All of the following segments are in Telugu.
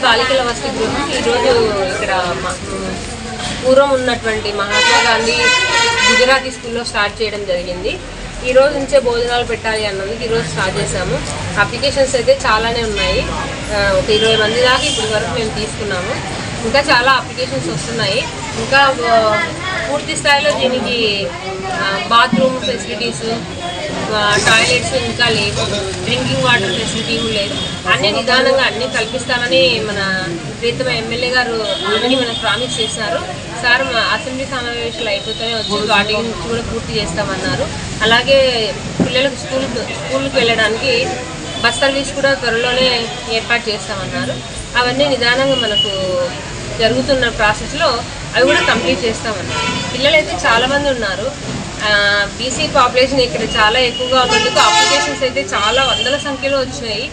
బాలికల వసతి గృహం ఈరోజు ఇక్కడ పూర్వం ఉన్నటువంటి మహాత్మా గాంధీ గుజరాతీ స్కూల్లో స్టార్ట్ చేయడం జరిగింది. ఈ రోజు నుంచే భోజనాలు పెట్టాలి అన్నందుకు ఈరోజు స్టార్ట్ చేశాము. అప్లికేషన్స్ అయితే చాలానే ఉన్నాయి. ఒక 20 మంది దాకా ఇప్పటి వరకు మేము తీసుకున్నాము. ఇంకా చాలా అప్లికేషన్స్ వస్తున్నాయి. ఇంకా పూర్తి స్థాయిలో దీనికి బాత్రూమ్ ఫెసిలిటీస్, టాయిలెట్స్ ఇంకా లేవు, డ్రింకింగ్ వాటర్ ఫెసిలిటీ లేదు. అన్ని నిదానంగా అన్నీ కల్పిస్తామని మన ప్రీతమ ఎమ్మెల్యే గారు ఆల్రెడీ మనకు ప్రామిస్ చేశారు. సార్ అసెంబ్లీ సమావేశాలు అయిపోతూనే వచ్చి వాటి గురించి కూడా పూర్తి చేస్తామన్నారు. అలాగే పిల్లలకు స్కూల్కి వెళ్ళడానికి బస్ సర్వీస్ కూడా త్వరలోనే ఏర్పాటు చేస్తామన్నారు. అవన్నీ నిదానంగా మనకు జరుగుతున్న ప్రాసెస్లో అవి కూడా కంప్లీట్ చేస్తామన్నారు. పిల్లలైతే చాలామంది ఉన్నారు. బీసీ పాపులేషన్ ఇక్కడ చాలా ఎక్కువగా ఉన్నందుకు అప్లికేషన్స్ అయితే చాలా వందల సంఖ్యలో వచ్చినాయి.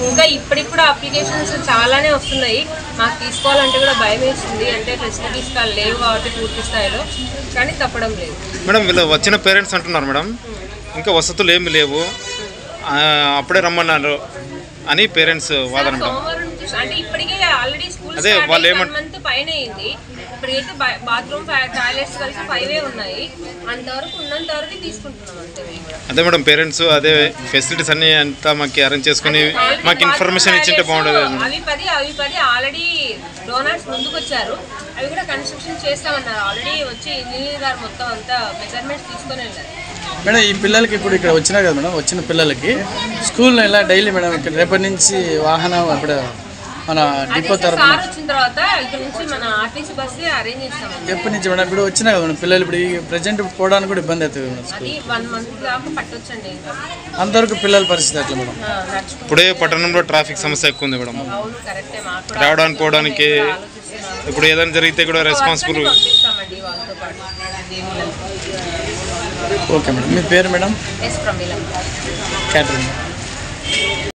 ఇంకా ఇప్పటికి కూడా అప్లికేషన్స్ చాలానే వస్తున్నాయి. మాకు తీసుకోవాలంటే కూడా భయం వేస్తుంది. అంటే ఫెసిలిటీస్ లేవు కాబట్టి పూర్తి స్థాయిలో, కానీ తప్పడం లేదు. మేడం వీళ్ళు వచ్చిన పేరెంట్స్ అంటున్నారు మేడం ఇంకా వసతులు ఏమి లేవు, అప్పుడే రమ్మన్నారు అని పేరెంట్స్ వాదన. అంటే ఇప్పటికే ఆల్రెడీ స్కూల్ మంత్ పైన అయింది. ఇప్పటికైతే బాత్రూమ్ టాయిలెట్స్ కలిసి 5 ఉన్నాయి. అంతవరకు ఉన్నంత వరకు తీసుకుంటున్నాం అంతే. అదే మేడం పేరెంట్స్ అదే ఫెసిలిటీస్ అన్ని అంతా మాకు అరేంజ్ చేసుకుని మాకు ఇన్ఫర్మేషన్ ఇచ్చింటే బాగుంటుంది. అవి 10 ఆల్రెడీ డోనర్స్ ముందుకు వచ్చారు. అవి కూడా కన్స్ట్రక్షన్ చేస్తామన్నారు. ఆల్రెడీ వచ్చి ఇంజనీర్ గారు మొత్తం అంతా మెజర్మెంట్స్ తీసుకొని వెళ్ళారు. మేడం ఈ పిల్లలకి ఇప్పుడు ఇక్కడ వచ్చినా కదా మేడం, వచ్చిన పిల్లలకి స్కూల్లో ఎలా డైలీ మేడం ఇక్కడ రేపటి నుంచి వాహనం అప్పుడు మన డిపో తరఫున వచ్చిన తర్వాత ఇక్కడ నుంచి మన ఆర్టీసీ బస్సు అరేంజ్ చేస్తాం. ఎప్పటి నుంచి మేడం ఇప్పుడు వచ్చినా కదా మేడం పిల్లలు ఇప్పుడు ప్రజెంట్ పోవడానికి కూడా ఇబ్బంది అవుతుంది మేడం. అది 1 మంత్ దాకా పట్టొచ్చండి. అంతవరకు పిల్లల పరిస్థితి అట్లా మేడం. ఇప్పుడే పట్టణంలో ట్రాఫిక్ సమస్య ఎక్కువ ఉంది మేడం. రావడానికి పోవడానికి ఇప్పుడు ఏదైనా జరిగితే కూడా రెస్పాన్సిబుల్. Okay madam. మీ పేరు మేడం? ఎస్ ప్రమీల. క్యాటరింగ్.